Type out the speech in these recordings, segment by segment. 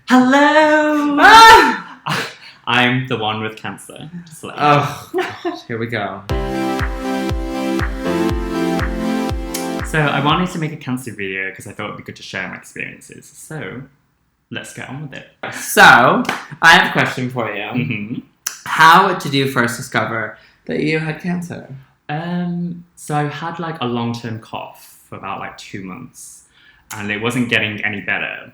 Hello! Ah! I'm the one with cancer. Just to let you Oh, here we go. So I wanted to make a cancer video because I thought it'd be good to share my experiences. So let's get on with it. So, I have a question for you. Mm-hmm. How did you first discover that you had cancer? So I had like a long-term cough for about like 2 months, and it wasn't getting any better.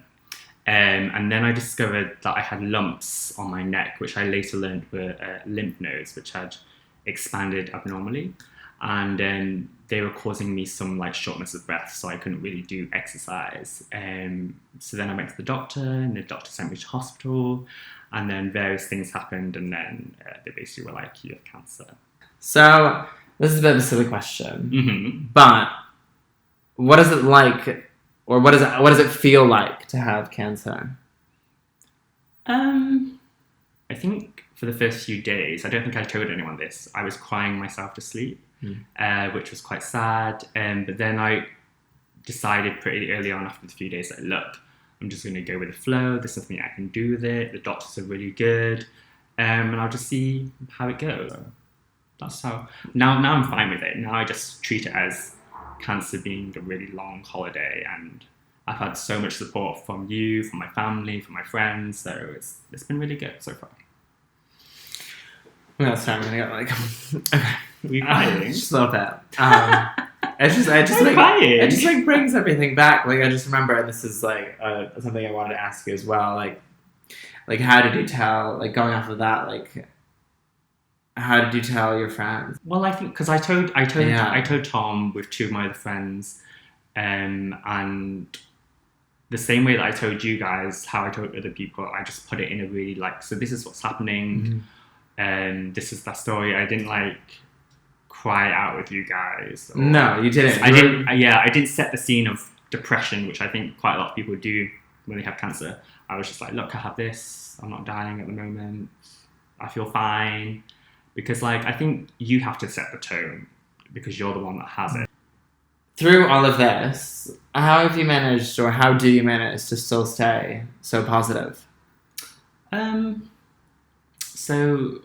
And then I discovered that I had lumps on my neck, which I later learned were lymph nodes, which had expanded abnormally. And they were causing me some like shortness of breath, so I couldn't really do exercise. So then I went to the doctor, and the doctor sent me to hospital, and then various things happened, and then they basically were like, you have cancer. So, this is a bit of a silly question, Mm-hmm. but what is it like, or what does it feel like to have cancer? I think for the first few days, I don't think I told anyone this, I was crying myself to sleep, which was quite sad. But then I decided pretty early on after the few days that, look, I'm just going to go with the flow. There's nothing I can do with it. The doctors are really good. And I'll just see how it goes. That's how... Now I'm fine with it. Now I just treat it as cancer being a really long holiday, and I've had so much support from you, from my family, from my friends, so it's been really good so far. That's time I'm gonna go like okay. Are you crying? Just a little bit. It just like brings everything back. Like I just remember, and this is like something I wanted to ask you as well. Like how did you tell? Like going off of that, like how did you tell your friends? Well, I think because I told Tom with two of my other friends, and the same way that I told you guys how I told other people, I just put it in a really like, so this is what's happening, and this is that story. I didn't like cry out with you guys. No, you didn't. I didn't set the scene of depression, which I think quite a lot of people do when they have cancer. I was just like, look, I have this. I'm not dying at the moment. I feel fine. Because, like, I think you have to set the tone because you're the one that has it. Through all of this, how have you managed, or how do you manage to still stay so positive? So,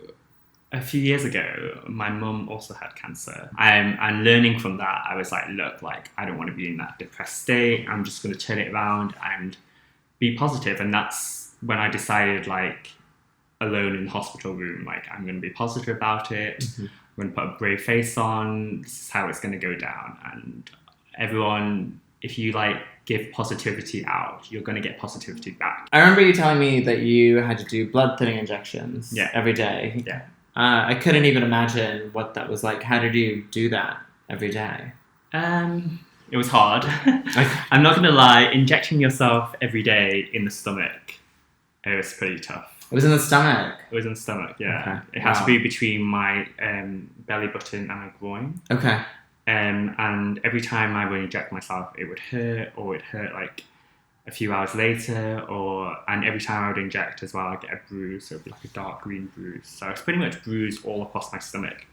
a few years ago, my mum also had cancer. And learning from that, I was like, look, like, I don't want to be in that depressed state. I'm just going to turn it around and be positive. And that's when I decided, like, alone in the hospital room, like, I'm going to be positive about it. I'm going to put a brave face on. This is how it's going to go down. And everyone, if you like give positivity out, you're going to get positivity back. I remember you telling me that you had to do blood thinning injections every day. Yeah. I couldn't even imagine what that was like. How did you do that every day? It was hard. I'm not going to lie, injecting yourself every day in the stomach, it was pretty tough. It was in the stomach? It was in the stomach, yeah. Okay. It has to be between my belly button and my groin. Okay. And every time I would inject myself, it would hurt, or it hurt like a few hours later, and every time I would inject as well, I'd get a bruise, so it would be like a dark green bruise. So I was pretty much bruised all across my stomach.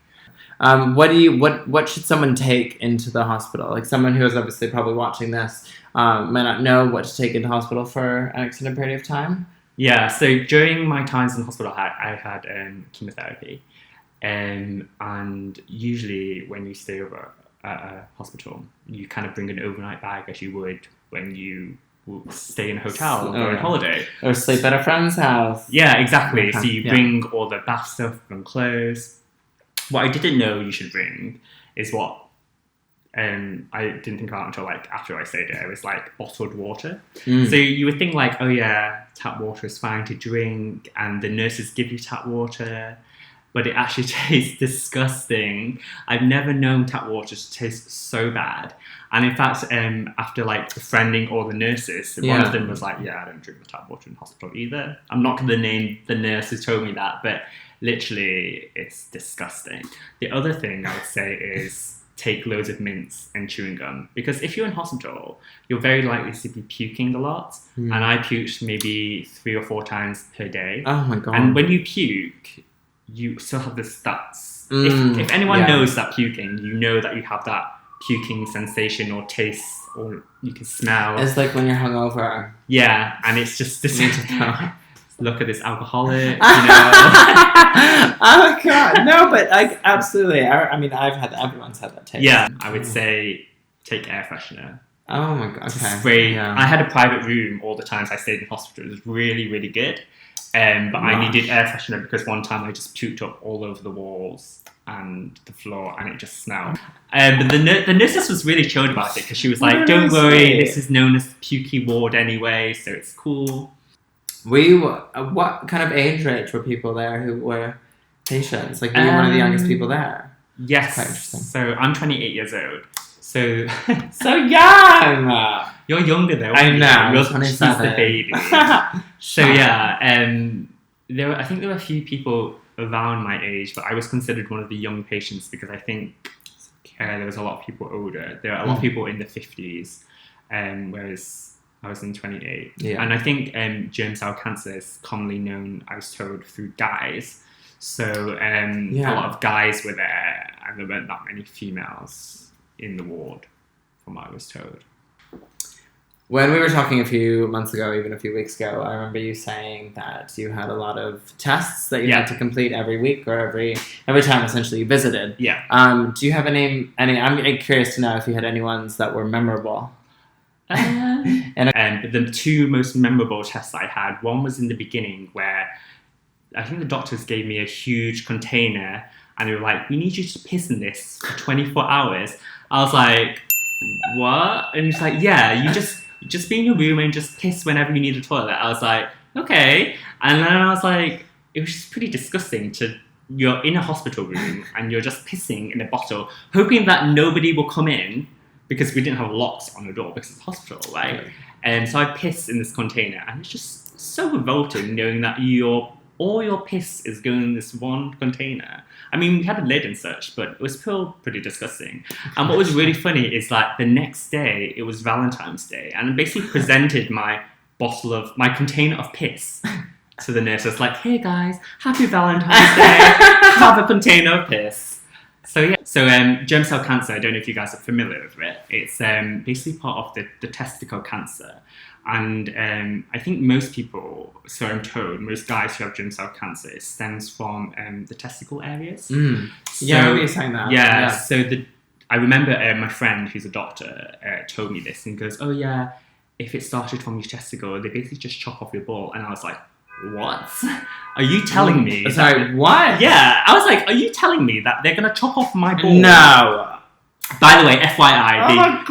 What should someone take into the hospital? Like someone who is obviously probably watching this might not know what to take into hospital for an extended period of time. Yeah, so during my times in the hospital, I had chemotherapy. And usually when you stay over at a hospital, you kind of bring an overnight bag as you would when you stay in a hotel or go on holiday. Or sleep at a friend's house. Yeah, exactly. So you bring all the bath stuff and clothes. What I didn't know you should bring is what I didn't think about until like after I stayed there. It was like bottled water. So you would think like, oh yeah, tap water is fine to drink, and the nurses give you tap water, but it actually tastes disgusting. I've never known tap water to taste so bad. And in fact, after like befriending all the nurses, one of them was like, yeah, I don't drink the tap water in hospital either. I'm not going to name the nurse who told me that, but literally it's disgusting. The other thing I would say is take loads of mints and chewing gum, because if you're in hospital, you're very likely to be puking a lot. And I puked maybe 3 or 4 times per day. Oh my god. And when you puke, you still have the stats. If anyone knows that puking, you know that you have that puking sensation or taste or you can smell. It's like when you're hungover. Yeah, and it's just this. Look at this alcoholic, you know. Oh my god, no, but like absolutely. I mean, everyone's had that taste. Yeah, I would say take air freshener. Oh my god, okay. Spray. Yeah. I had a private room all the times I stayed in hospital. It was really, really good. But I needed air freshener because one time I just puked up all over the walls and the floor, and it just smelled. But the nurses was really chilled about it because she was like, "Don't worry, this is known as pukey ward anyway, so it's cool." What kind of age range were people there who were patients? Like, were you one of the youngest people there? Yes. Quite interesting. So I'm 28 years old. So so young. You're younger though. I know. You're 27. The baby. So yeah, I think there were a few people around my age, but I was considered one of the young patients because I think there was a lot of people older. There were a lot of people in the 50s, whereas I was in 28. Yeah. And I think germ cell cancer is commonly known, I was told, through guys. So a lot of guys were there, and there weren't that many females in the ward, from what I was told. When we were talking a few months ago, even a few weeks ago, I remember you saying that you had a lot of tests that you had to complete every week or every time essentially you visited. Yeah. Do you have any? I'm curious to know if you had any ones that were memorable. But the two most memorable tests I had, one was in the beginning where I think the doctors gave me a huge container and they were like, "We need you to piss in this for 24 hours." I was like, "What?" And he's like, "Yeah, you just be in your room and just piss whenever you need a toilet." I was like, "Okay." And then I was like, it was just pretty disgusting you're in a hospital room and you're just pissing in a bottle, hoping that nobody will come in because we didn't have locks on the door because it's a hospital, right? And so I pissed in this container, and it's just so revolting knowing that all your piss is going in this one container. I mean, we had a lid and such, but it was still pretty disgusting. And what was really funny is that the next day, it was Valentine's Day, and I basically presented my container of piss to the nurses, like, "Hey guys, happy Valentine's Day, have a container of piss." So germ cell cancer, I don't know if you guys are familiar with it. It's basically part of the testicle cancer. And I think most people, so I'm told, most guys who have germ cell cancer, it stems from the testicle areas. Mm. So, yeah, I remember you saying that. Yeah, so I remember my friend who's a doctor told me this, and he goes, "Oh yeah, if it started from your testicle, they basically just chop off your ball." And I was like, "What? Are you telling me?" Sorry, what? Yeah, I was like, "Are you telling me that they're going to chop off my ball?" No. By the way, FYI,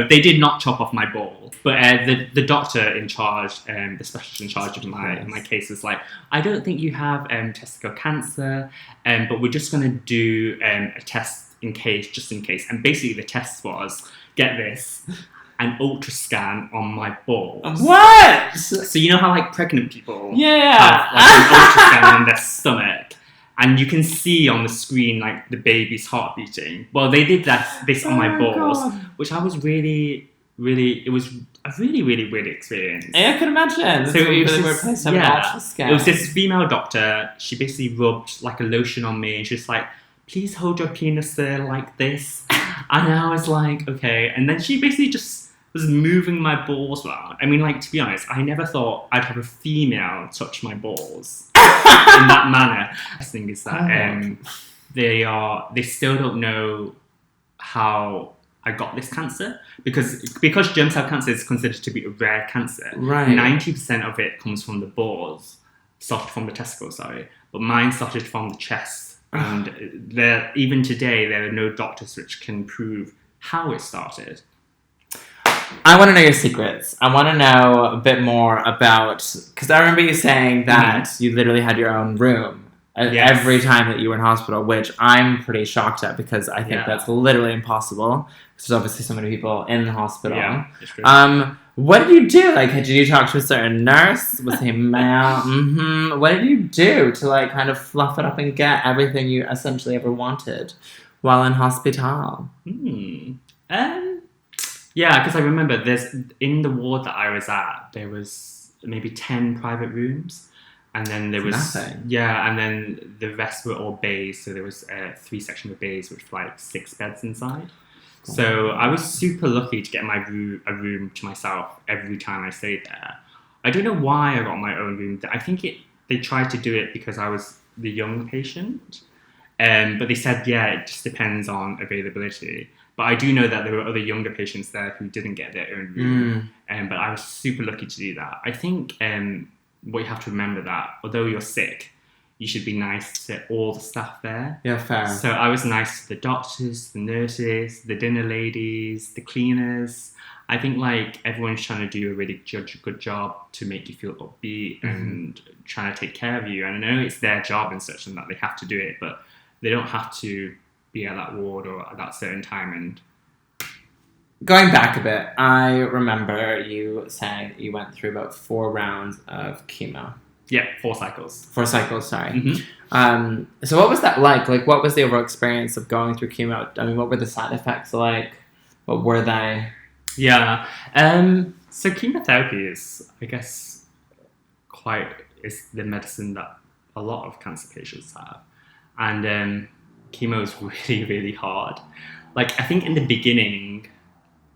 they did not chop off my ball. But the doctor in charge, the specialist in charge of my case was like, "I don't think you have testicle cancer, but we're just going to do a test just in case." And basically the test was, get this, an ultrascan on my balls. What? So you know how like pregnant people have like an ultrascan on their stomach, and you can see on the screen like the baby's heart beating. Well, they did this on my balls, which I was it was a really, really weird experience. Yeah, I can imagine. So it was really weird place to have an ultrascan. It was this female doctor. She basically rubbed like a lotion on me, and she was like, "Please hold your penis there like this." And I was like, "Okay." And then she basically just was moving my balls around. I mean, like, to be honest, I never thought I'd have a female touch my balls in that manner. The thing is that they still don't know how I got this cancer because germ cell cancer is considered to be a rare cancer. Right. 90% of it comes from the balls, started from the testicles, sorry, but mine started from the chest. And even today, there are no doctors which can prove how it started. I want to know your secrets. I want to know a bit more about, because I remember you saying that you literally had your own room every time that you were in hospital, which I'm pretty shocked at because I think that's literally impossible. There's obviously so many people in the hospital. Yeah, it's true. What did you do? Like, did you talk to a certain nurse? Was he male? What did you do to like kind of fluff it up and get everything you essentially ever wanted while in hospital? Yeah, because I remember in the ward that I was at, there was maybe 10 private rooms. And then there was nothing. Yeah, and then the rest were all bays. So there was 3 sections of bays with like 6 beds inside. So I was super lucky to get a room to myself every time I stayed there. I don't know why I got my own room. I think they tried to do it because I was the young patient. But they said, it just depends on availability. But I do know that there were other younger patients there who didn't get their own room. But I was super lucky to do that. I think what you have to remember that although you're sick, you should be nice to all the staff there. Yeah, fair. So I was nice to the doctors, the nurses, the dinner ladies, the cleaners. I think like everyone's trying to do a really good job to make you feel upbeat and trying to take care of you. And I know it's their job and such and that they have to do it, but they don't have to be at that ward or at that certain time. And going back a bit, I remember you saying you went through about 4 rounds of chemo. Yeah, 4 cycles. 4 cycles, sorry. So what was that like? Like, what was the overall experience of going through chemo? I mean, what were the side effects like? What were they? Yeah. So chemotherapy is, I guess, is the medicine that a lot of cancer patients have. And chemo is really, really hard. Like, I think in the beginning,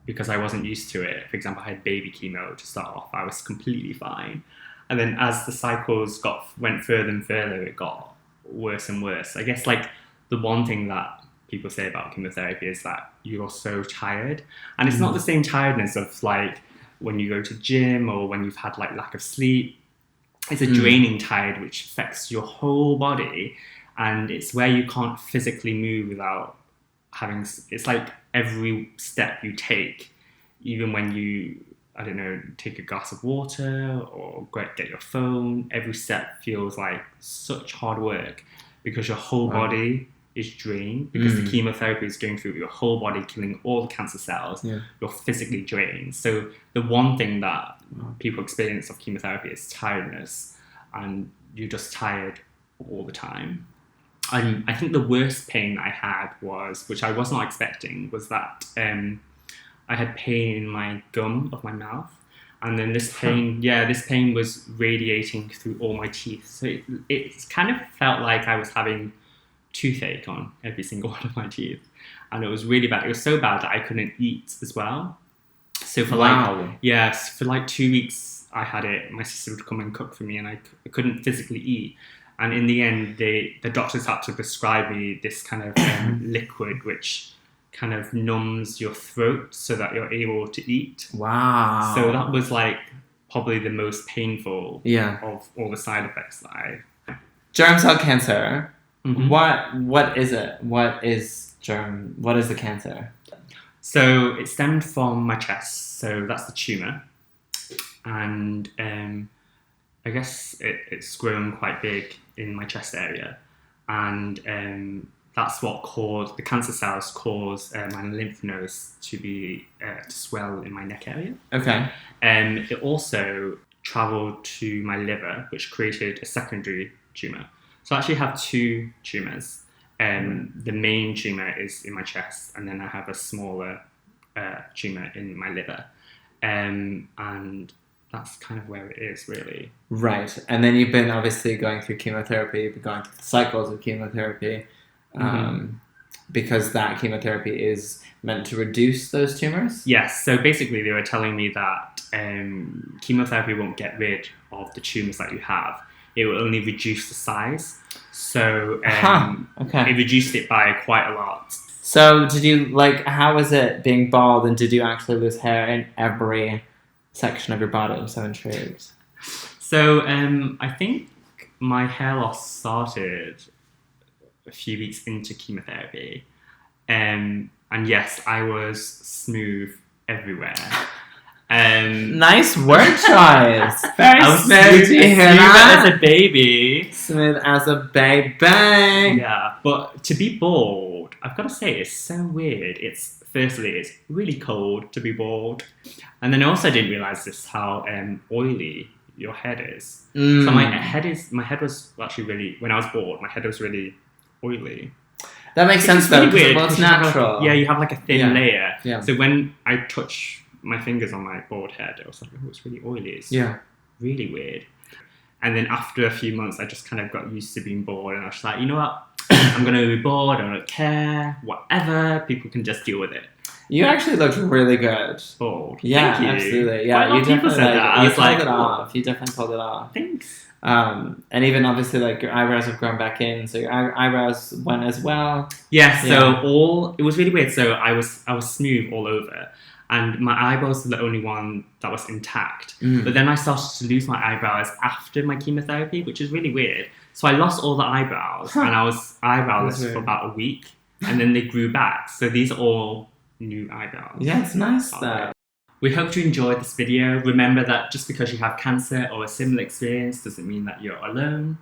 because I wasn't used to it, for example, I had baby chemo to start off, I was completely fine. And then as the cycles went further and further, it got worse and worse. I guess like the one thing that people say about chemotherapy is that you're so tired. And it's not the same tiredness of like when you go to gym or when you've had like lack of sleep. It's a draining tired which affects your whole body. And it's where you can't physically move without having... It's like every step you take, even when you... I don't know, take a glass of water or get your phone. Every step feels like such hard work because your whole body is drained because the chemotherapy is going through your whole body, killing all the cancer cells. Yeah. You're physically drained. So the one thing that people experience of chemotherapy is tiredness, and you're just tired all the time. I think the worst pain I had was, which I was not expecting, was that I had pain in my gum of my mouth, and then this pain was radiating through all my teeth. So it kind of felt like I was having toothache on every single one of my teeth, and it was really bad. It was so bad that I couldn't eat as well. So for like 2 weeks I had it. My sister would come and cook for me, and I couldn't physically eat. And in the end, the doctors had to prescribe me this kind of liquid which kind of numbs your throat so that you're able to eat. Wow. So that was like probably the most painful of all the side effects that I... Germ cell cancer. What is it? What is germ? What is the cancer? So it stemmed from my chest. So that's the tumour. And I guess it's grown quite big in my chest area. And that's what caused, the cancer cells caused my lymph nodes to swell in my neck area. Okay. It also travelled to my liver, which created a secondary tumour. So I actually have 2 tumours. The main tumour is in my chest, and then I have a smaller tumour in my liver. And that's kind of where it is, really. Right. And then you've been obviously going through chemotherapy, you've been going through cycles of chemotherapy. Because that chemotherapy is meant to reduce those tumours? Yes, so basically they were telling me that chemotherapy won't get rid of the tumours that you have. It will only reduce the size. So it reduced it by quite a lot. So did you, how was it being bald, and did you actually lose hair in every section of your body? I'm so intrigued. So I think my hair loss started a few weeks into chemotherapy. And yes, I was smooth everywhere. Nice word choice. Very smooth. Smooth as a baby. Smooth as a baby. Yeah, but to be bald, I've got to say, it's so weird. Firstly, it's really cold to be bald. And then also I didn't realise this, how oily your head is. So my head was actually really, when I was bald, my head was really oily. That makes sense though, because it's natural. You have like a thin layer. Yeah. So when I touch my fingers on my bald head, I was like, oh, it's really oily. It's really weird. And then after a few months, I just kind of got used to being bald, and I was like, you know what? I'm going to be bald. I don't care. Whatever. People can just deal with it. You actually looked really good. Oh, yeah, thank you. absolutely. Yeah, Quite a lot you of people definitely said that. I you was pulled like, it off. You definitely pulled it off. Thanks. And even obviously, like your eyebrows have grown back in, so your eyebrows went as well. Yeah. So it was really weird. So I was smooth all over, and my eyebrows were the only one that was intact. But then I started to lose my eyebrows after my chemotherapy, which is really weird. So I lost all the eyebrows, and I was eyebrowless for about a week, and then they grew back. So these are all new eyebrows. Yeah, it's nice though. We hope you enjoyed this video. Remember that just because you have cancer or a similar experience doesn't mean that you're alone.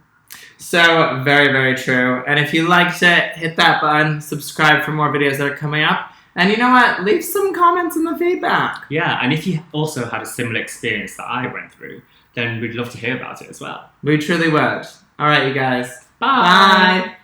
So, very, very true. And if you liked it, hit that button, subscribe for more videos that are coming up. And you know what? Leave some comments in the feedback. Yeah, and if you also had a similar experience that I went through, then we'd love to hear about it as well. We truly would. All right, you guys. Bye. Bye.